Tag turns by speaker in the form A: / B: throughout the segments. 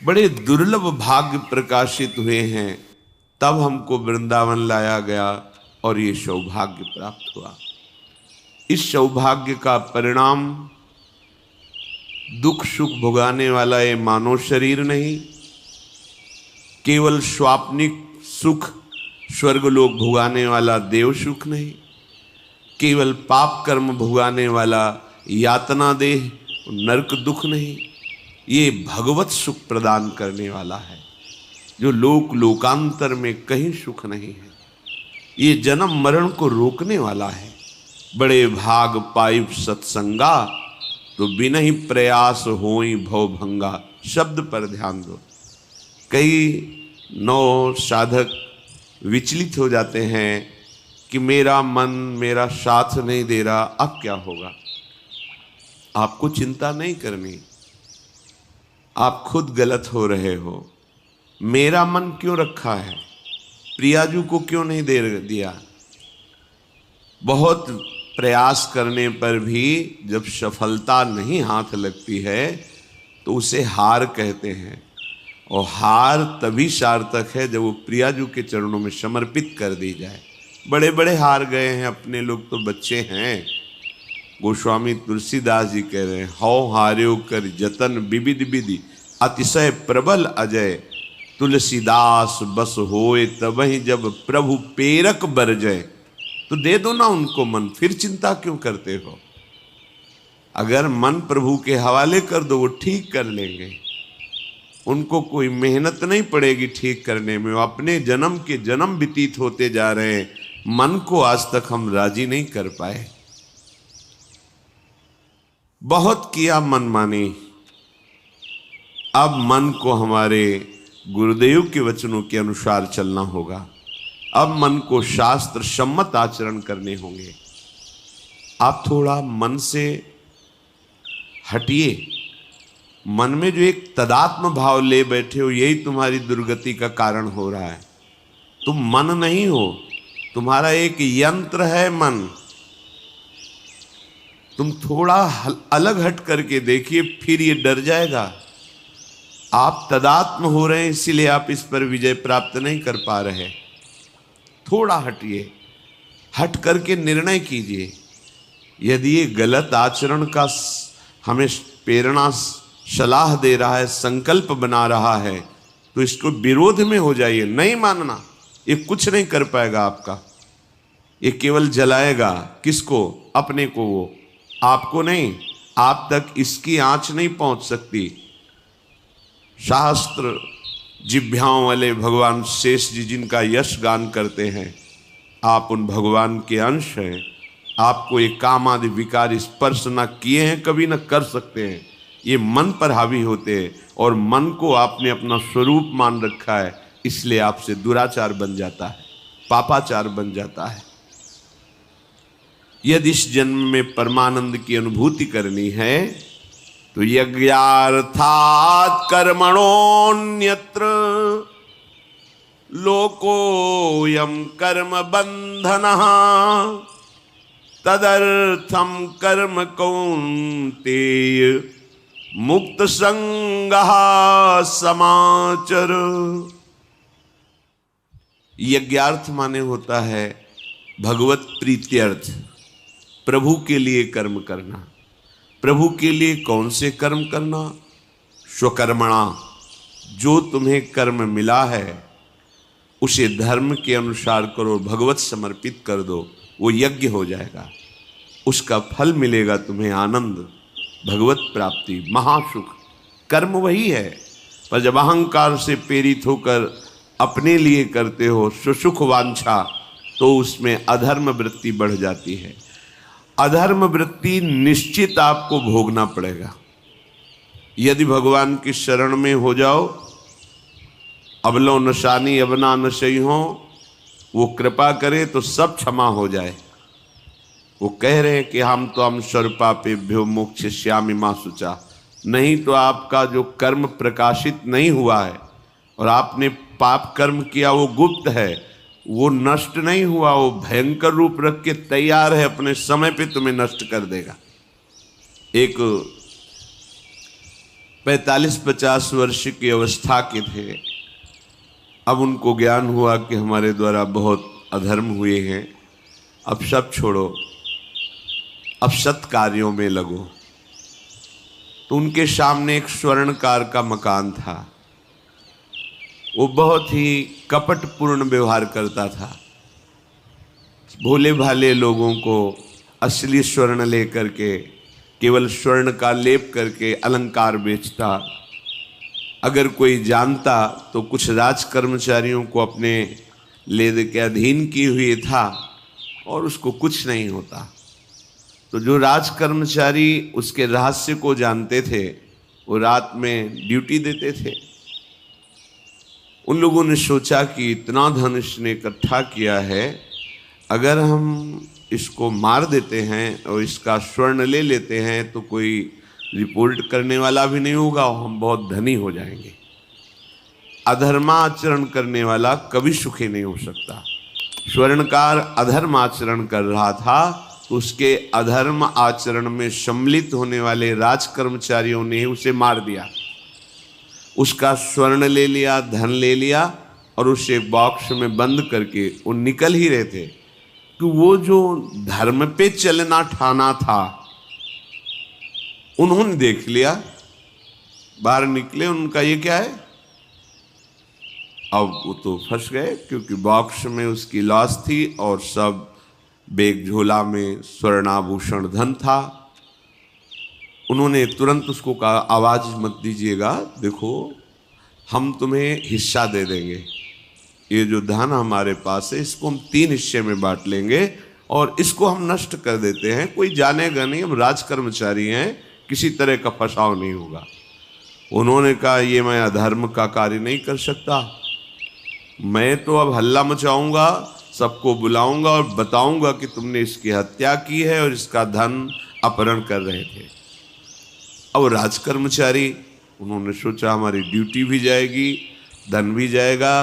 A: बड़े दुर्लभ भाग्य प्रकाशित हुए हैं, तब हमको वृंदावन लाया गया और ये सौभाग्य प्राप्त हुआ। इस सौभाग्य का परिणाम दुख सुख भुगाने वाला ये मानव शरीर नहीं, केवल स्वाप्निक सुख स्वर्गलोक भुगाने वाला देव सुख नहीं, केवल पाप कर्म भुगाने वाला यातना देह नरक दुख नहीं, ये भगवत सुख प्रदान करने वाला है जो लोक लोकांतर में कहीं सुख नहीं है। ये जन्म मरण को रोकने वाला है। बड़े भाग पाइप सत्संगा, तो बिना ही प्रयास होई भव भंगा। शब्द पर ध्यान दो। कई नौ साधक विचलित हो जाते हैं कि मेरा मन मेरा साथ नहीं दे रहा, अब क्या होगा। आपको चिंता नहीं करनी, आप खुद गलत हो रहे हो। मेरा मन क्यों रखा है, प्रियाजू को क्यों नहीं दे दिया। बहुत प्रयास करने पर भी जब सफलता नहीं हाथ लगती है तो उसे हार कहते हैं, और हार तभी सार्थक है जब वो प्रियाजू के चरणों में समर्पित कर दी जाए। बड़े बड़े हार गए हैं, अपने लोग तो बच्चे हैं। गोस्वामी तुलसीदास जी कह रहे हैं, हौ हार्यो कर जतन विविध विधि अतिशय प्रबल अजय, तुलसीदास बस होए तबहि जब प्रभु पेरक बरजय। तो दे दो ना उनको मन, फिर चिंता क्यों करते हो। अगर मन प्रभु के हवाले कर दो, वो ठीक कर लेंगे। उनको कोई मेहनत नहीं पड़ेगी ठीक करने में, वो अपने जन्म के जन्म व्यतीत होते जा रहे हैं। मन को आज तक हम राजी नहीं कर पाए। बहुत किया मनमानी, अब मन को हमारे गुरुदेव के वचनों के अनुसार चलना होगा। अब मन को शास्त्र सम्मत आचरण करने होंगे। आप थोड़ा मन से हटिए। मन में जो एक तदात्म भाव ले बैठे हो, यही तुम्हारी दुर्गति का कारण हो रहा है। तुम मन नहीं हो, तुम्हारा एक यंत्र है मन। तुम थोड़ा अलग हट करके देखिए, फिर ये डर जाएगा। आप तदात्म हो रहे हैं, इसीलिए आप इस पर विजय प्राप्त नहीं कर पा रहे। थोड़ा हटिए, हट करके निर्णय कीजिए। यदि ये गलत आचरण का हमें प्रेरणा सलाह दे रहा है, संकल्प बना रहा है, तो इसको विरोध में हो जाइए। नहीं मानना, ये कुछ नहीं कर पाएगा आपका। ये केवल जलाएगा किसको, अपने को। वो आपको नहीं, आप तक इसकी आंच नहीं पहुंच सकती। शास्त्र जिभ्याओं वाले भगवान शेष जी जिनका यश गान करते हैं, आप उन भगवान के अंश हैं। आपको ये काम आदि विकार स्पर्श न किए हैं, कभी न कर सकते हैं। ये मन पर हावी होते हैं, और मन को आपने अपना स्वरूप मान रखा है, इसलिए आपसे दुराचार बन जाता है, पापाचार बन जाता है। यदि इस जन्म में परमानंद की अनुभूति करनी है तो यज्ञार्थात् कर्मणोऽन्यत्र लोकोऽयं कर्म बन्धनः, तदर्थं कर्म कौन्तेय मुक्त संगः समाचर। यज्ञार्थ माने होता है भगवत प्रीत्यर्थ, प्रभु के लिए कर्म करना। प्रभु के लिए कौन से कर्म करना? स्वकर्मणा, जो तुम्हें कर्म मिला है उसे धर्म के अनुसार करो, भगवत समर्पित कर दो, वो यज्ञ हो जाएगा। उसका फल मिलेगा तुम्हें आनंद, भगवत प्राप्ति, महासुख। कर्म वही है, पर जब अहंकार से प्रेरित होकर अपने लिए करते हो सुसुख वांछा, तो उसमें अधर्म वृत्ति बढ़ जाती है। अधर्म वृत्ति निश्चित आपको भोगना पड़ेगा। यदि भगवान की शरण में हो जाओ, अबलो नशानी अबना नशई हो, वो कृपा करे तो सब क्षमा हो जाए। वो कह रहे हैं कि हम तो हम सर्वपापेभ्यो मोक्षयिष्यामि मा शुचा। नहीं तो आपका जो कर्म प्रकाशित नहीं हुआ है और आपने पाप कर्म किया, वो गुप्त है, वो नष्ट नहीं हुआ, वो भयंकर रूप रख के तैयार है, अपने समय पे तुम्हें नष्ट कर देगा। एक 45-50 वर्ष की अवस्था के थे। अब उनको ज्ञान हुआ कि हमारे द्वारा बहुत अधर्म हुए हैं, अब सब छोड़ो, अब सत् कार्यों में लगो। तो उनके सामने एक स्वर्णकार का मकान था। वो बहुत ही कपटपूर्ण व्यवहार करता था, भोले भाले लोगों को असली स्वर्ण लेकर के केवल स्वर्ण का लेप करके अलंकार बेचता। अगर कोई जानता तो कुछ राज कर्मचारियों को अपने ले के अधीन किए हुए था और उसको कुछ नहीं होता। तो जो राज कर्मचारी उसके रहस्य को जानते थे वो रात में ड्यूटी देते थे। उन लोगों ने सोचा कि इतना धन इसने इकट्ठा किया है, अगर हम इसको मार देते हैं और इसका स्वर्ण ले लेते हैं तो कोई रिपोर्ट करने वाला भी नहीं होगा और हम बहुत धनी हो जाएंगे। अधर्माचरण करने वाला कभी सुखी नहीं हो सकता। स्वर्णकार अधर्म आचरण कर रहा था तो उसके अधर्म आचरण में सम्मिलित होने वाले राज कर्मचारियों ने उसे मार दिया, उसका स्वर्ण ले लिया, धन ले लिया और उसे बॉक्स में बंद करके वो निकल ही रहे थे कि वो जो धर्म पे चलना ठाना था उन्होंने देख लिया। बाहर निकले, उनका ये क्या है, अब वो तो फंस गए क्योंकि बॉक्स में उसकी लाश थी और सब बैग झोला में स्वर्णाभूषण धन था। उन्होंने तुरंत उसको कहा, आवाज मत दीजिएगा, देखो हम तुम्हें हिस्सा दे देंगे, ये जो धन हमारे पास है इसको हम 3 हिस्से में बांट लेंगे और इसको हम नष्ट कर देते हैं, कोई जानेगा नहीं, हम राज कर्मचारी हैं, किसी तरह का फसाव नहीं होगा। उन्होंने कहा, ये मैं अधर्म का कार्य नहीं कर सकता, मैं तो अब हल्ला मचाऊंगा, सबको बुलाऊंगा और बताऊंगा कि तुमने इसकी हत्या की है और इसका धन अपहरण कर रहे थे। अब राज कर्मचारी, उन्होंने सोचा हमारी ड्यूटी भी जाएगी, धन भी जाएगा,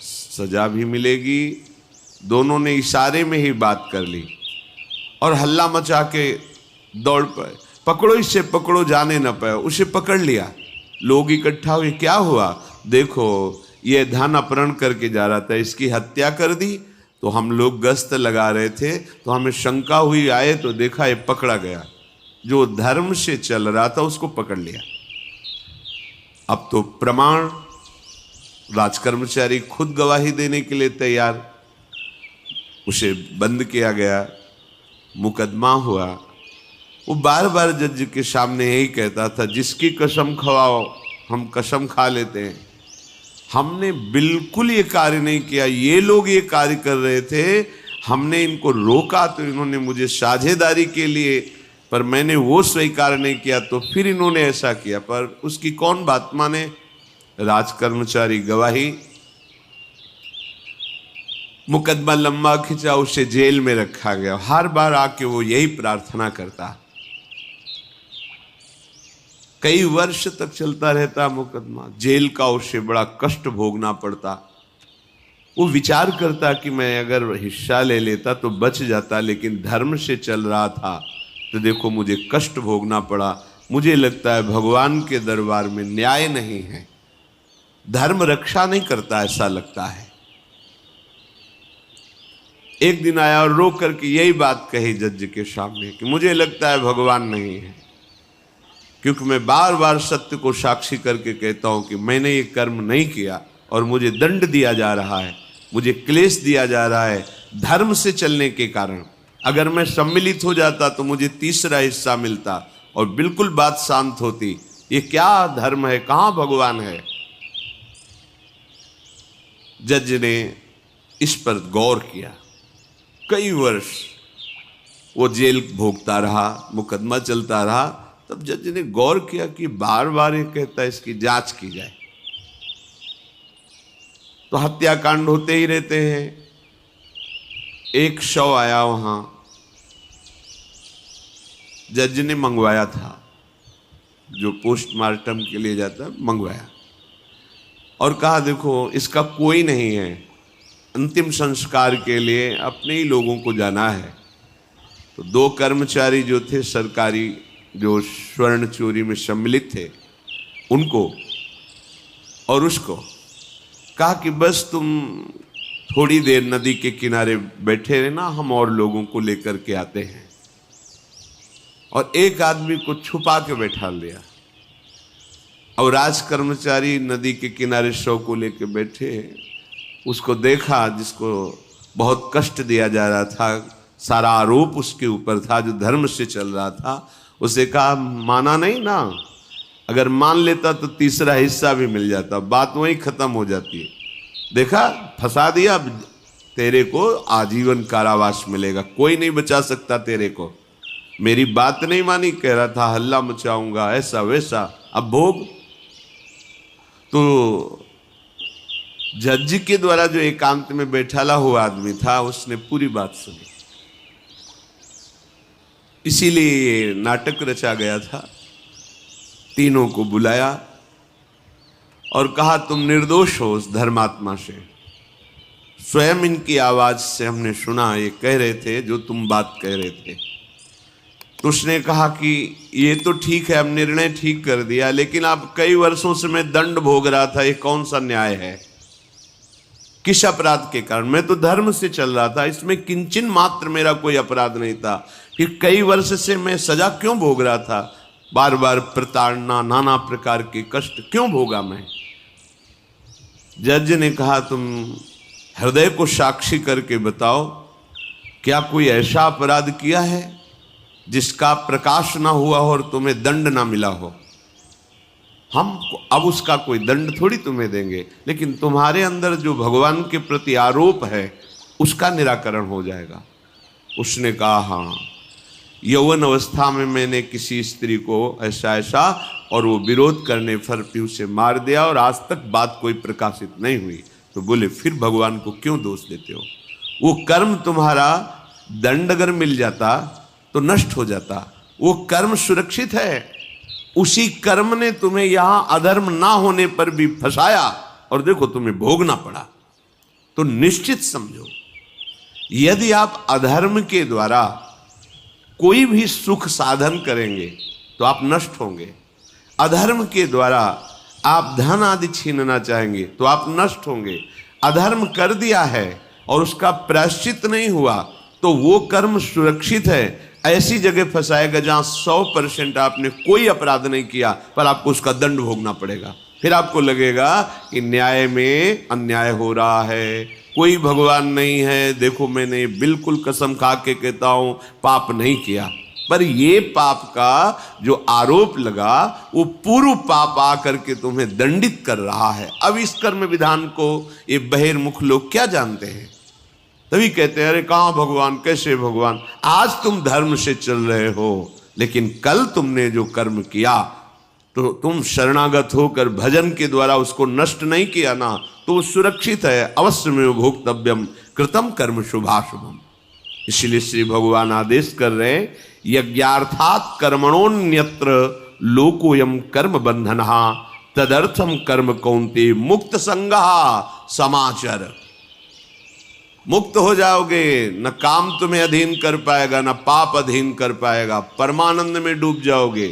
A: सजा भी मिलेगी। दोनों ने इशारे में ही बात कर ली और हल्ला मचा के दौड़ पाए, पकड़ो इसे, पकड़ो, जाने न पाए। उसे पकड़ लिया, लोग इकट्ठा हुए, क्या हुआ, देखो ये धन अपहरण करके जा रहा था, इसकी हत्या कर दी। तो हम लोग गश्त लगा रहे थे तो हमें शंका हुई, आए तो देखा ये पकड़ा गया, जो धर्म से चल रहा था उसको पकड़ लिया। अब तो प्रमाण, राज कर्मचारी खुद गवाही देने के लिए तैयार, उसे बंद किया गया, मुकदमा हुआ। वो बार बार जज के सामने यही कहता था, जिसकी कसम खवाओ हम कसम खा लेते हैं, हमने बिल्कुल ये कार्य नहीं किया, ये लोग ये कार्य कर रहे थे, हमने इनको रोका तो इन्होंने मुझे साझेदारी के लिए, पर मैंने वो स्वीकार नहीं किया तो फिर इन्होंने ऐसा किया। पर उसकी कौन बात माने, राज कर्मचारी गवाही, मुकदमा लंबा खिंचा, उसे जेल में रखा गया। हर बार आके वो यही प्रार्थना करता, कई वर्ष तक चलता रहता मुकदमा, जेल का उसे बड़ा कष्ट भोगना पड़ता। वो विचार करता कि मैं अगर हिस्सा ले लेता तो बच जाता, लेकिन धर्म से चल रहा था तो देखो मुझे कष्ट भोगना पड़ा। मुझे लगता है भगवान के दरबार में न्याय नहीं है, धर्म रक्षा नहीं करता, ऐसा लगता है। एक दिन आया और रो करके यही बात कही जज के सामने कि मुझे लगता है भगवान नहीं है, क्योंकि मैं बार बार सत्य को साक्षी करके कहता हूं कि मैंने ये कर्म नहीं किया और मुझे दंड दिया जा रहा है, मुझे क्लेश दिया जा रहा है धर्म से चलने के कारण। अगर मैं सम्मिलित हो जाता तो मुझे तीसरा हिस्सा मिलता और बिल्कुल बात शांत होती। ये क्या धर्म है, कहां भगवान है। जज ने इस पर गौर किया, कई वर्ष वो जेल भोगता रहा, मुकदमा चलता रहा। तब जज ने गौर किया कि बार बार ये कहता है इसकी जांच की जाए, तो हत्याकांड होते ही रहते हैं। एक शव आया वहां, जज ने मंगवाया था, जो पोस्टमार्टम के लिए जाता है, मंगवाया और कहा देखो इसका कोई नहीं है, अंतिम संस्कार के लिए अपने ही लोगों को जाना है। तो 2 कर्मचारी जो थे सरकारी, जो स्वर्ण चोरी में सम्मिलित थे, उनको और उसको, कहा कि बस तुम थोड़ी देर नदी के किनारे बैठे रहना, हम और लोगों को लेकर के आते हैं। और एक आदमी को छुपा के बैठा लिया और राज कर्मचारी नदी के किनारे शव को लेकर बैठे। उसको देखा, जिसको बहुत कष्ट दिया जा रहा था, सारा आरोप उसके ऊपर था, जो धर्म से चल रहा था। उसे कहा माना नहीं ना, अगर मान लेता तो तीसरा हिस्सा भी मिल जाता, बात वहीं खत्म हो जाती है। देखा, फंसा दिया, तेरे को आजीवन कारावास मिलेगा, कोई नहीं बचा सकता तेरे को। मेरी बात नहीं मानी, कह रहा था हल्ला मचाऊंगा, ऐसा वैसा, अब भोग। तो जज के द्वारा जो एकांत में बैठाला हुआ आदमी था, उसने पूरी बात सुनी। इसीलिए ये नाटक रचा गया था। तीनों को बुलाया और कहा तुम निर्दोष हो उस धर्मात्मा से। स्वयं इनकी आवाज से हमने सुना, ये कह रहे थे जो तुम बात कह रहे थे। तो उसने कहा कि ये तो ठीक है, अब निर्णय ठीक कर दिया, लेकिन अब कई वर्षों से मैं दंड भोग रहा था, ये कौन सा न्याय है? किस अपराध के कारण? मैं तो धर्म से चल रहा था, इसमें किंचन मात्र मेरा कोई अपराध नहीं था, फिर कई वर्ष से मैं सजा क्यों भोग रहा था? बार बार प्रताड़ना, नाना प्रकार के कष्ट क्यों भोगा मैं? जज ने कहा तुम हृदय को साक्षी करके बताओ, क्या कोई ऐसा अपराध किया है जिसका प्रकाश ना हुआ हो और तुम्हें दंड ना मिला हो? हम अब उसका कोई दंड थोड़ी तुम्हें देंगे, लेकिन तुम्हारे अंदर जो भगवान के प्रति आरोप है उसका निराकरण हो जाएगा। उसने कहा हाँ, यौवन अवस्था में मैंने किसी स्त्री को ऐसा ऐसा, और वो विरोध करने पर भी उसे मार दिया और आज तक बात कोई प्रकाशित नहीं हुई। तो बोले फिर भगवान को क्यों दोष देते हो? वो कर्म तुम्हारा दंड अगर मिल जाता तो नष्ट हो जाता, वो कर्म सुरक्षित है। उसी कर्म ने तुम्हें यहां अधर्म ना होने पर भी फंसाया और देखो तुम्हें भोगना पड़ा। तो निश्चित समझो, यदि आप अधर्म के द्वारा कोई भी सुख साधन करेंगे तो आप नष्ट होंगे। अधर्म के द्वारा आप धन आदि छीनना चाहेंगे तो आप नष्ट होंगे। अधर्म कर दिया है और उसका प्रायश्चित नहीं हुआ तो वो कर्म सुरक्षित है। ऐसी जगह फंसाएगा जहां 100% आपने कोई अपराध नहीं किया पर आपको उसका दंड भोगना पड़ेगा। फिर आपको लगेगा कि न्याय में अन्याय हो रहा है, कोई भगवान नहीं है। देखो मैंने बिल्कुल कसम खा के कहता हूं पाप नहीं किया, पर ये पाप का जो आरोप लगा वो पूर्व पाप आकर के तुम्हें दंडित कर रहा है। अब इस कर्म विधान को ये बहिर्मुख लोग क्या जानते हैं? तभी कहते हैं अरे कहाँ भगवान, कैसे भगवान? आज तुम धर्म से चल रहे हो, लेकिन कल तुमने जो कर्म किया तो तुम शरणागत होकर भजन के द्वारा उसको नष्ट नहीं किया ना, तो सुरक्षित है। अवश्य में भोक्तव्यम कृतम कर्म शुभाशुभम। इसलिए श्री भगवान आदेश कर रहे हैं यज्ञार्थात् कर्मणोन्यत्र लोकोयम कर्म बंधनः तदर्थम कर्म कौन्ते मुक्त संगः समाचर। मुक्त हो जाओगे, न काम तुम्हें अधीन कर पाएगा, न पाप अधीन कर पाएगा, परमानंद में डूब जाओगे।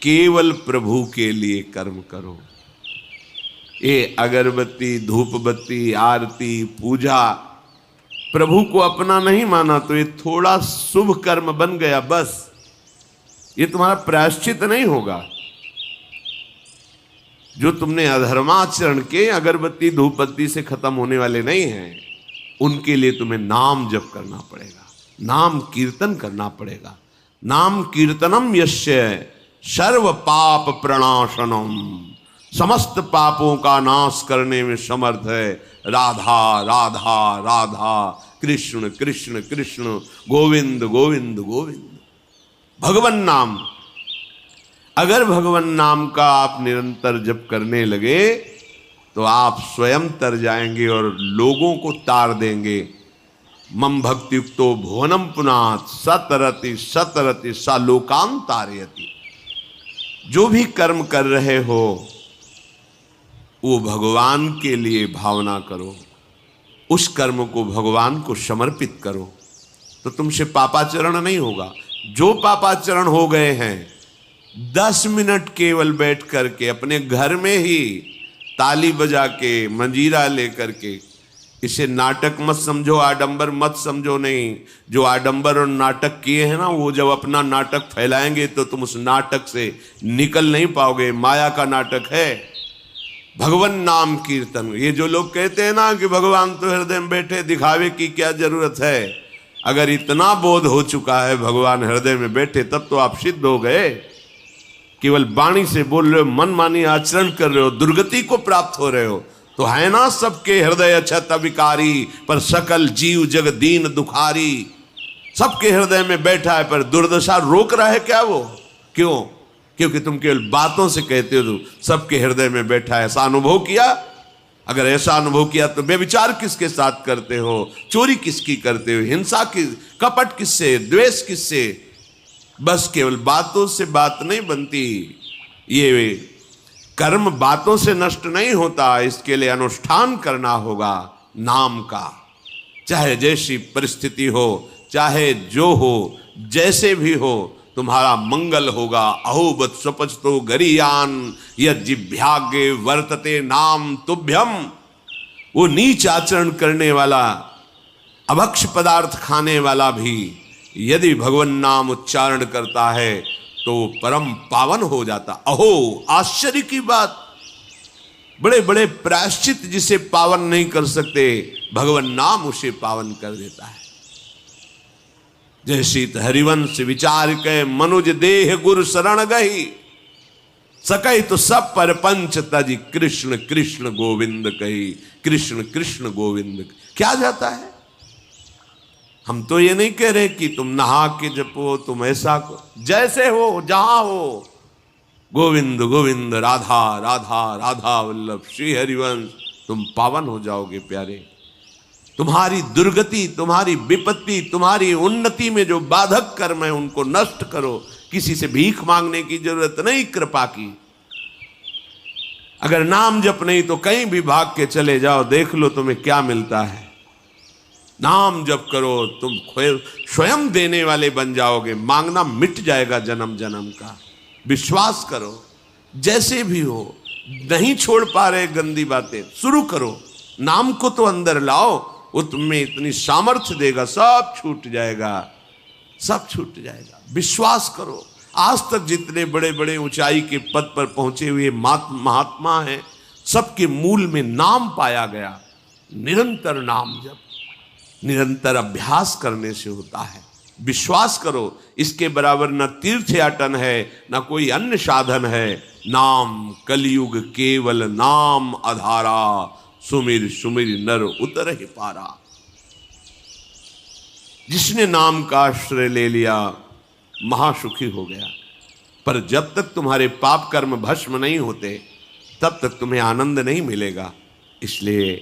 A: केवल प्रभु के लिए कर्म करो। ये अगरबत्ती, धूप बत्ती, आरती, पूजा प्रभु को अपना नहीं माना तो ये थोड़ा शुभ कर्म बन गया, बस ये तुम्हारा प्रायश्चित नहीं होगा। जो तुमने अधर्माचरण के अगरबत्ती धूप बत्ती से खत्म होने वाले नहीं हैं, उनके लिए तुम्हें नाम जप करना पड़ेगा, नाम कीर्तन करना पड़ेगा। नाम कीर्तनम यस्य सर्व पाप प्रणाशनम, समस्त पापों का नाश करने में समर्थ है। राधा राधा राधा, कृष्ण कृष्ण कृष्ण, गोविंद गोविंद गोविंद। भगवन नाम, अगर भगवन नाम का आप निरंतर जप करने लगे तो आप स्वयं तर जाएंगे और लोगों को तार देंगे। मम भक्तियुक्तो भुवनम पुनात् सतरति सतरति सा लोकान तारयति। जो भी कर्म कर रहे हो वो भगवान के लिए भावना करो, उस कर्म को भगवान को समर्पित करो, तो तुमसे पापाचरण नहीं होगा। जो पापाचरण हो गए हैं 10 मिनट केवल बैठ करके अपने घर में ही ताली बजा के मंजीरा लेकर के, इसे नाटक मत समझो, आडंबर मत समझो। नहीं, जो आडंबर और नाटक किए हैं ना, वो जब अपना नाटक फैलाएंगे तो तुम उस नाटक से निकल नहीं पाओगे। माया का नाटक है। भगवान नाम कीर्तन, ये जो लोग कहते हैं ना कि भगवान तो हृदय में बैठे, दिखावे की क्या जरूरत है। अगर इतना बोध हो चुका है भगवान हृदय में बैठे, तब तो आप सिद्ध हो गए। केवल वाणी से बोल रहे हो, मन मानी आचरण कर रहे हो, दुर्गति को प्राप्त हो रहे हो, तो है ना सबके हृदय अछत विकारी, पर सकल जीव जग दीन दुखारी। सबके हृदय में बैठा है, पर दुर्दशा रोक रहा है क्या वो? क्यों? क्योंकि तुम केवल बातों से कहते हो तो सबके हृदय में बैठा है। ऐसा अनुभव किया? अगर ऐसा अनुभव किया तो बेविचार किसके साथ करते हो, चोरी किसकी करते हो, हिंसा की, कपट किससे, द्वेष किससे? बस केवल बातों से बात नहीं बनती। ये कर्म बातों से नष्ट नहीं होता, इसके लिए अनुष्ठान करना होगा नाम का। चाहे जैसी परिस्थिति हो, चाहे जो हो, जैसे भी हो, तुम्हारा मंगल होगा। अहोबत स्वपचतो गरीयान यज्जिभ्यागे वर्तते नाम तुभ्यम। वो नीच आचरण करने वाला, अभक्ष पदार्थ खाने वाला भी यदि भगवान नाम उच्चारण करता है तो परम पावन हो जाता। अहो, आश्चर्य की बात! बड़े बड़े प्रायश्चित जिसे पावन नहीं कर सकते, भगवान नाम उसे पावन कर देता है। जैसी हरिवंश विचार के मनुज देह गुरु शरण गई, सकई तो सब पर पंच तजी कृष्ण कृष्ण गोविंद कही। कृष्ण कृष्ण गोविंद क्या जाता है? हम तो ये नहीं कह रहे कि तुम नहा के जपो, तुम ऐसा जैसे हो, जहां हो, गोविंद गोविंद, राधा राधा राधा वल्लभ श्री हरिवंश, तुम पावन हो जाओगे प्यारे। तुम्हारी दुर्गति, तुम्हारी विपत्ति, तुम्हारी उन्नति में जो बाधक कर्म है उनको नष्ट करो। किसी से भीख मांगने की जरूरत नहीं, कृपा की। अगर नाम जप नहीं तो कहीं भी भाग के चले जाओ, देख लो तुम्हें क्या मिलता है। नाम जप करो, तुम स्वयं देने वाले बन जाओगे। मांगना मिट जाएगा जन्म जन्म का। विश्वास करो, जैसे भी हो। नहीं छोड़ पा रहे गंदी बातें, शुरू करो। नाम को तो अंदर लाओ, वो तुम्हें इतनी सामर्थ्य देगा, सब छूट जाएगा, सब छूट जाएगा। विश्वास करो। आज तक जितने बड़े बड़े ऊंचाई के पद पर पहुंचे हुए महात्मा हैं, सबके मूल में नाम पाया गया। निरंतर नाम जप, निरंतर अभ्यास करने से होता है। विश्वास करो, इसके बराबर न तीर्थयाटन है, न कोई अन्य साधन है। नाम कलयुग केवल नाम आधारा, सुमिर सुमिर नर उतर ही पारा। जिसने नाम का आश्रय ले लिया महासुखी हो गया। पर जब तक तुम्हारे पाप कर्म भस्म नहीं होते, तब तक तुम्हें आनंद नहीं मिलेगा। इसलिए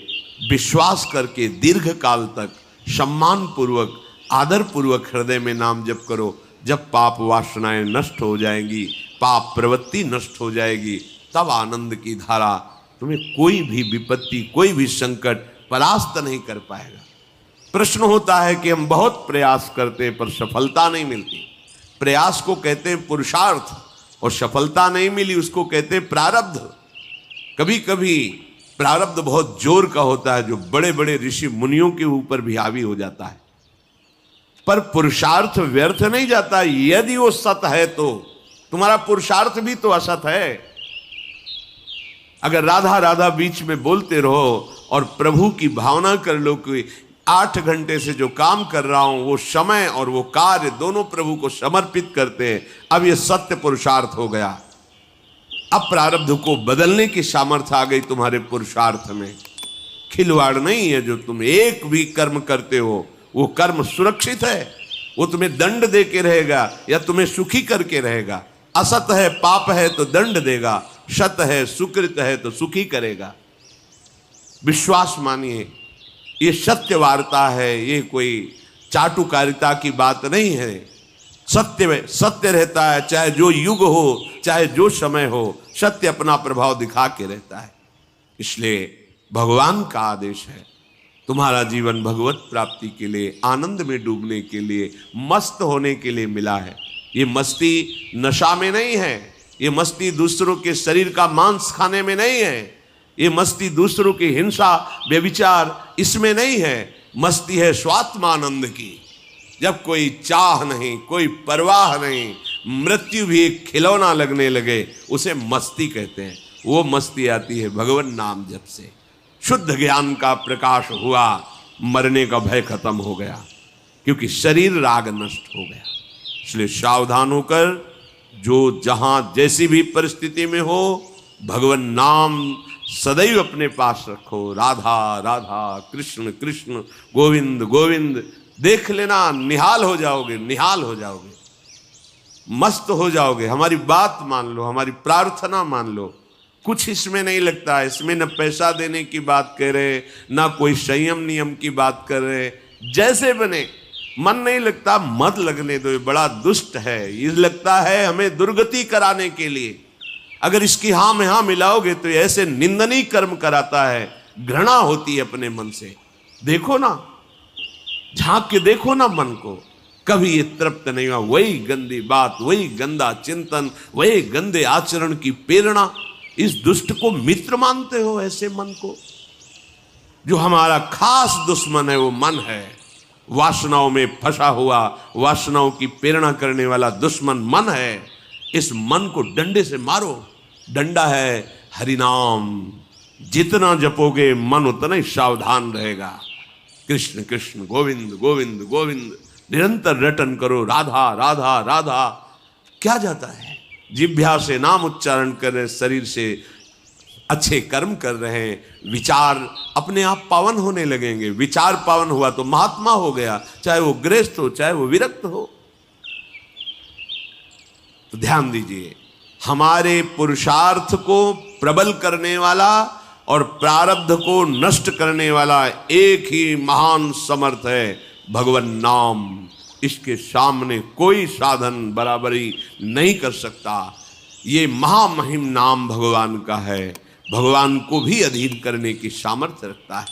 A: विश्वास करके दीर्घ काल तक सम्मान पूर्वक, आदर पूर्वक हृदय में नाम जप करो। जब पाप वासनाएं नष्ट हो जाएंगी, पाप प्रवृत्ति नष्ट हो जाएगी, तब आनंद की धारा, तुम्हें कोई भी विपत्ति, कोई भी संकट परास्त नहीं कर पाएगा। प्रश्न होता है कि हम बहुत प्रयास करते हैं पर सफलता नहीं मिलती। प्रयास को कहते हैं पुरुषार्थ, और सफलता नहीं मिली उसको कहते हैं प्रारब्ध। कभी कभी प्रारब्ध बहुत जोर का होता है, जो बड़े बड़े ऋषि मुनियों के ऊपर भी हावी हो जाता है। पर पुरुषार्थ व्यर्थ नहीं जाता। यदि वो सत है तो तुम्हारा पुरुषार्थ भी तो असत है। अगर राधा राधा बीच में बोलते रहो और प्रभु की भावना कर लो कि 8 घंटे से जो काम कर रहा हूं वो समय और वो कार्य दोनों प्रभु को समर्पित करते हैं, अब ये सत्य पुरुषार्थ हो गया। अब प्रारब्ध को बदलने की सामर्थ्य आ गई तुम्हारे पुरुषार्थ में। खिलवाड़ नहीं है। जो तुम एक भी कर्म करते हो वो कर्म सुरक्षित है, वो तुम्हें दंड दे के रहेगा या तुम्हें सुखी करके रहेगा। असत है, पाप है तो दंड देगा, सत है, सुकृत है तो सुखी करेगा। विश्वास मानिए, ये सत्य वार्ता है, ये कोई चाटुकारिता की बात नहीं है। सत्य सत्य रहता है, चाहे जो युग हो, चाहे जो समय हो, सत्य अपना प्रभाव दिखा के रहता है। इसलिए भगवान का आदेश है, तुम्हारा जीवन भगवत प्राप्ति के लिए, आनंद में डूबने के लिए, मस्त होने के लिए मिला है। ये मस्ती नशा में नहीं है, ये मस्ती दूसरों के शरीर का मांस खाने में नहीं है, ये मस्ती दूसरों की हिंसा व्यभिचार इसमें नहीं है। मस्ती है स्वात्मानंद की। जब कोई चाह नहीं, कोई परवाह नहीं, मृत्यु भी एक खिलौना लगने लगे, उसे मस्ती कहते हैं। वो मस्ती आती है भगवान नाम जप से। शुद्ध ज्ञान का प्रकाश हुआ, मरने का भय खत्म हो गया, क्योंकि शरीर राग नष्ट हो गया। इसलिए सावधान होकर जो जहां जैसी भी परिस्थिति में हो, भगवान नाम सदैव अपने पास रखो। राधा राधा, कृष्ण कृष्ण, गोविंद गोविंद। देख लेना, निहाल हो जाओगे, निहाल हो जाओगे, मस्त हो जाओगे। हमारी बात मान लो, हमारी प्रार्थना मान लो। कुछ इसमें नहीं लगता, इसमें न पैसा देने की बात कह रहे, ना कोई संयम नियम की बात कर रहे। जैसे बने, मन नहीं लगता, मत लगने दो, ये बड़ा दुष्ट है। ये लगता है हमें दुर्गति कराने के लिए। अगर इसकी हाँ में हाँ मिलाओगे तो ऐसे निंदनीय कर्म कराता है, घृणा होती है अपने मन से। देखो ना, झांक के देखो ना मन को, कभी ये तृप्त नहीं हुआ। वही गंदी बात, वही गंदा चिंतन, वही गंदे आचरण की प्रेरणा। इस दुष्ट को मित्र मानते हो, ऐसे मन को? जो हमारा खास दुश्मन है वो मन है। वासनाओं में फंसा हुआ, वासनाओं की प्रेरणा करने वाला दुश्मन मन है। इस मन को डंडे से मारो। डंडा है हरिनाम। जितना जपोगे मन उतना ही सावधान रहेगा। कृष्ण कृष्ण, गोविंद गोविंद गोविंद, निरंतर रटन करो। राधा राधा राधा। क्या जाता है? जिह्वा से नाम उच्चारण कर रहे, शरीर से अच्छे कर्म कर रहे हैं, विचार अपने आप पावन होने लगेंगे। विचार पावन हुआ तो महात्मा हो गया, चाहे वो गृहस्थ हो, चाहे वो विरक्त हो। तो ध्यान दीजिए, हमारे पुरुषार्थ को प्रबल करने वाला और प्रारब्ध को नष्ट करने वाला एक ही महान समर्थ है, भगवान नाम। इसके सामने कोई साधन बराबरी नहीं कर सकता। ये महामहिम नाम भगवान का है, भगवान को भी अधीन करने की सामर्थ्य रखता है।